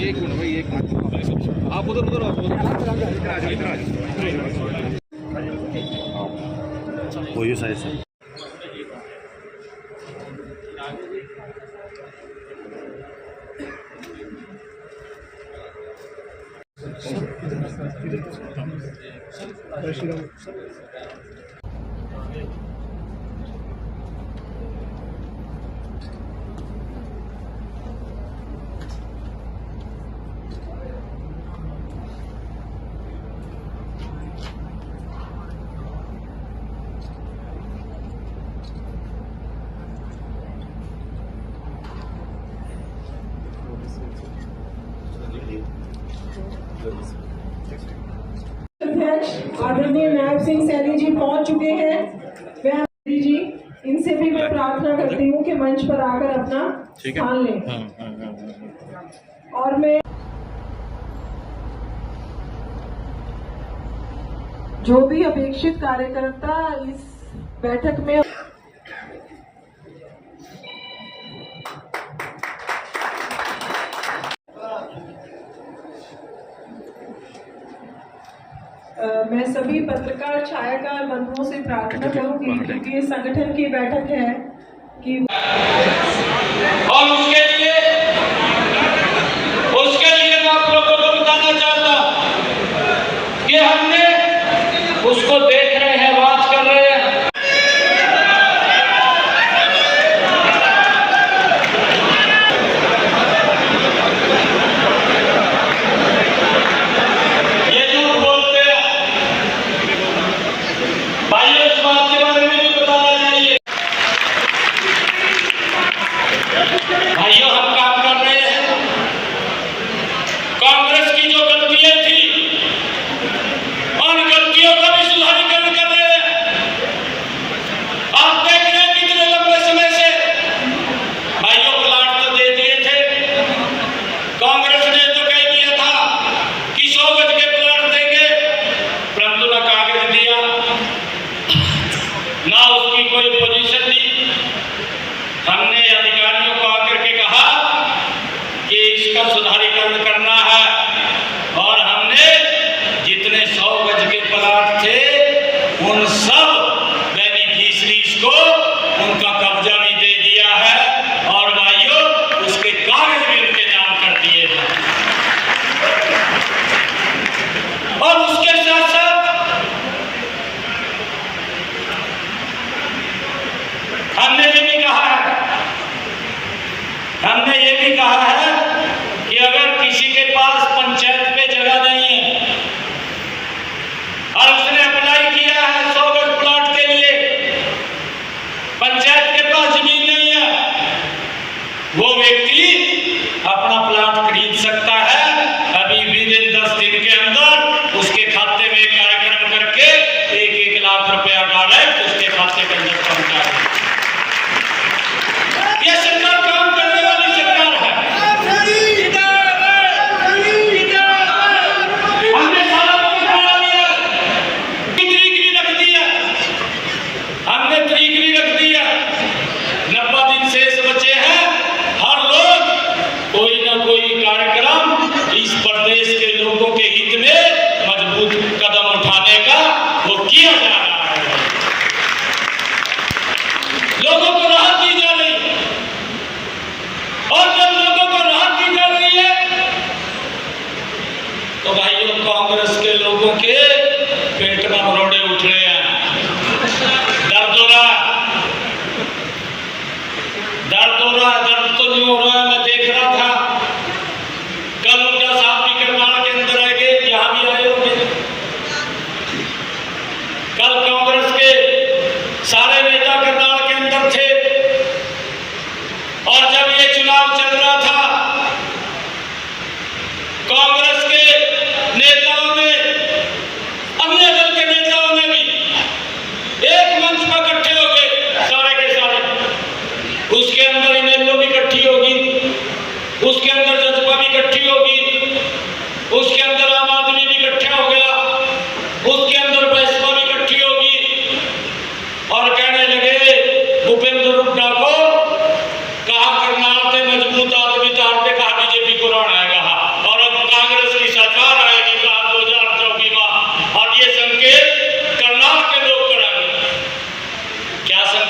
एक मिनट भाई, एक मिनट आप उधर उधर वो ये साइज है। अध्यक्ष आदरणीय नायब सिंह सैनी जी पहुंच चुके हैं। वह जी इनसे भी मैं प्रार्थना करती हूं कि मंच पर आकर अपना स्थान लें। और मैं जो भी अपेक्षित कार्यकर्ता इस बैठक में मैं सभी पत्रकार छायाकार बंधुओं से प्रार्थना करूंगी, क्योंकि ये संगठन की बैठक है कि और उसके लिए मैं आप लोगों को बताना चाहता कि हमने उसको देख रहे हैं, बात कर रहे हैं। भाइयों, हम काम कर रहे हैं। कांग्रेस की जो गलतियां थी, उन गलतियों का भी सुधारीकरण कर रहे हैं। आप देख रहे हैं कितने लंबे समय से भाइयों प्लाट तो दे दिए थे। कांग्रेस ने तो कह दिया था कि 100 गज के प्लाट देंगे, परंतु न कागज दिया, ना उसकी कोई पोजीशन दी। हमने अधिकारियों को आकर के कहा कि इसका सुधारीकरण करना है, और हमने जितने 100 गज के प्लाट थे उन सब बेनिफिशरीज को उनका कब्जा भी दे दिया है, और भाइयों उसके कागज भी उनके नाम कर दिए हैं। और उसके साथ साथ हमने ये भी कहा है कि अगर किसी के पास पंचायत पे जगह नहीं है और उसने अप्लाई किया है 100 गज प्लॉट के लिए, पंचायत के पास जमीन नहीं है, वो व्यक्ति अपना प्लॉट खरीद सकता है। अभी विदिन 10 दिन के अंदर उसके खाते में कार्यक्रम करके 1-1 लाख रुपया डायरेक्ट उसके खाते के अंदर पहुंचा है। ये सरकार काम करने वाली सरकार है। हमने सारा पकड़ा लिया, तरीकरी रख दिया, हमने तरीकरी रख दिया। 90 दिन शेष बचे हैं। हर लोग कोई ना कोई कार्यक्रम इस प्रदेश के लोगों के हित में मजबूत कदम उठाने का वो किया जा रहा है। लोगों को राहत दी जा रही है।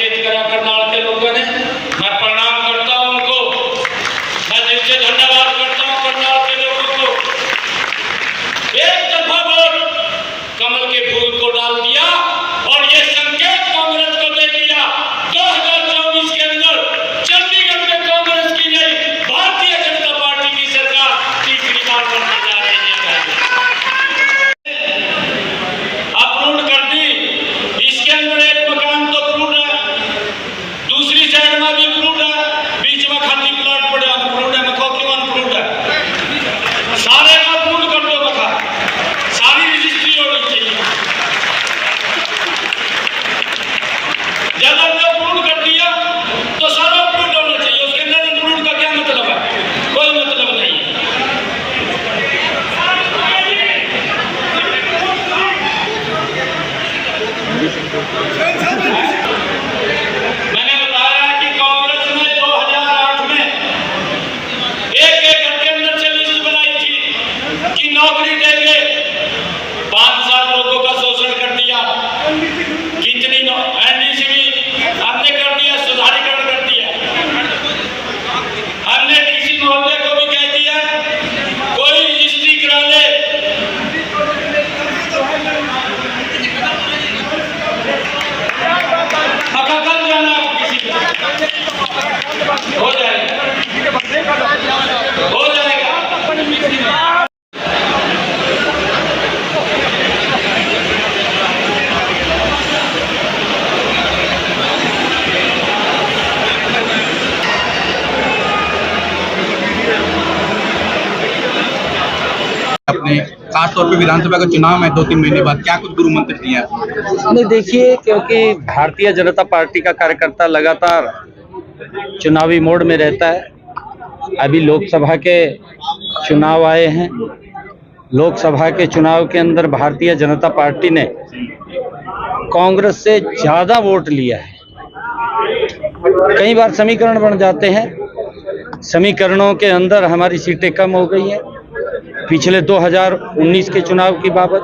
सचेत करा करनाल के लोगों ने। मैं प्रणाम करता हूं उनको, मैं दिल से धन्यवाद करता हूं करनाल के लोगों को। एक दफा वोट कमल के फूल को डाल दिया और ये संकेत कांग्रेस को दे दिया 2024 के अंदर चंडीगढ़ में कांग्रेस की नहीं भारतीय जनता पार्टी की सरकार तीसरी बार बनने जा रही है। अप्रूव कर दी, इसके अंदर एक मकान तो अप्रूव है, दूसरी साइड में भी अप्रूव है, बीच में खाली प्लॉट पड़े अप्रूव है। मखो क्यों अप्रूव है? सारे को अप्रूव कर दो, मखा सारी रजिस्ट्री होनी चाहिए। जब हमने अप्रूव कर दिया तो सारा अप्रूव होना चाहिए, उसके अंदर अप्रूव का क्या मतलब है? कोई मतलब नहीं। मैंने बताया कि कांग्रेस ने 2008 में एक घर के अंदर से लिस्ट बनाई थी कि नौकरी देंगे, 5 साल लोगों का शोषण कर दिया। कितनी एनडीसी भी हमने कर दिया, सुधारीकरण कर दिया। हमने किसी मोहल्ले को भी कह दिया कोई रजिस्ट्री करा ले। कल जाना किसी को हो जाएगा, हो जाएगा। अपने खास तौर पे विधानसभा का चुनाव में 2-3 महीने बाद क्या कुछ गुरु मंत्र दिए हैं? नहीं, देखिए, क्योंकि भारतीय जनता पार्टी का कार्यकर्ता लगातार चुनावी मोड में रहता है। अभी लोकसभा के चुनाव आए हैं। लोकसभा के चुनाव के अंदर भारतीय जनता पार्टी ने कांग्रेस से ज़्यादा वोट लिया है। कई बार समीकरण बन जाते हैं, समीकरणों के अंदर हमारी सीटें कम हो गई हैं पिछले 2019 के चुनाव की बाबत,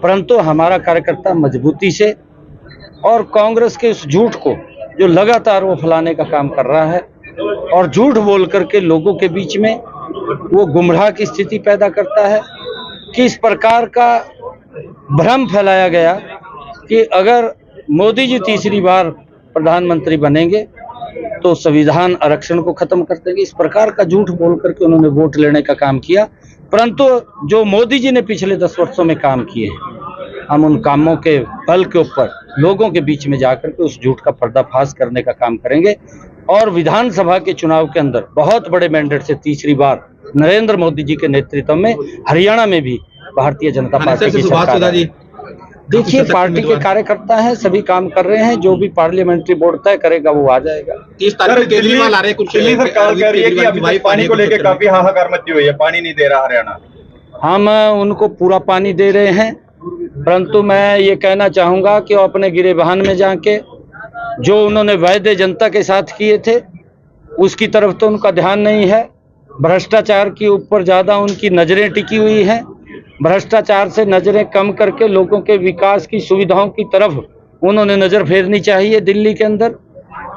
परंतु हमारा कार्यकर्ता मजबूती से और कांग्रेस के उस झूठ को जो लगातार वो फैलाने का काम कर रहा है और झूठ बोल करके लोगों के बीच में वो गुमराह की स्थिति पैदा करता है कि इस प्रकार का भ्रम फैलाया गया कि अगर मोदी जी तीसरी बार प्रधानमंत्री बनेंगे तो संविधान आरक्षण को खत्म कर देंगे। इस प्रकार का झूठ बोल करके उन्होंने वोट लेने का काम किया, परंतु जो मोदी जी ने पिछले 10 वर्षों में काम किए हैं, हम उन कामों के बल के ऊपर लोगों के बीच में जाकर के उस झूठ का पर्दाफाश करने का काम करेंगे और विधानसभा के चुनाव के अंदर बहुत बड़े मैंडेट से तीसरी बार नरेंद्र मोदी जी के नेतृत्व में हरियाणा में भी भारतीय जनता पार्टी की सरकार है। देखिए, पार्टी के कार्यकर्ता हैं, सभी काम कर रहे हैं, जो भी पार्लियामेंट्री बोर्ड तय करेगा वो आ जाएगा। 30 तारीख को केजरीवाल आ रहे हैं, कुछ दिल्ली सरकार कह रही है कि अभी तक पानी को लेकर काफी हाहाकार मची हुई है, पानी नहीं दे रहा हरियाणा। हम उनको पूरा पानी दे रहे हैं, परंतु मैं ये कहना चाहूँगा कि वो अपने गिरेबान में जाके जो उन्होंने वायदे जनता के साथ किए थे उसकी तरफ तो उनका ध्यान नहीं है। भ्रष्टाचार के ऊपर ज़्यादा उनकी नज़रें टिकी हुई हैं। भ्रष्टाचार से नज़रें कम करके लोगों के विकास की सुविधाओं की तरफ उन्होंने नज़र फेरनी चाहिए दिल्ली के अंदर।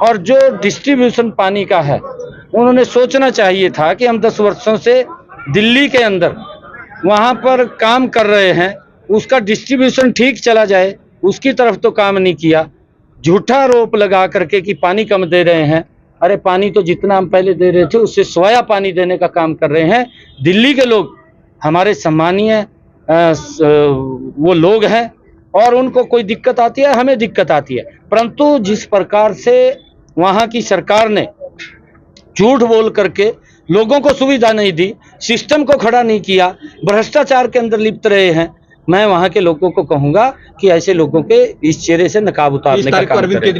और जो डिस्ट्रीब्यूशन पानी का है, उन्होंने सोचना चाहिए था कि हम 10 वर्षों से दिल्ली के अंदर वहाँ पर काम कर रहे हैं, उसका डिस्ट्रीब्यूशन ठीक चला जाए, उसकी तरफ तो काम नहीं किया। झूठा आरोप लगा करके कि पानी कम दे रहे हैं, अरे पानी तो जितना हम पहले दे रहे थे उससे सोया पानी देने का काम कर रहे हैं। दिल्ली के लोग हमारे सम्मानीय वो लोग हैं और उनको कोई दिक्कत आती है, हमें दिक्कत आती है, परंतु जिस प्रकार से वहाँ की सरकार ने झूठ बोल करके लोगों को सुविधा नहीं दी, सिस्टम को खड़ा नहीं किया, भ्रष्टाचार के अंदर लिप्त रहे हैं, मैं वहाँ के लोगों को कहूँगा कि ऐसे लोगों के इस चेहरे से नकाब उतारने का काम करें।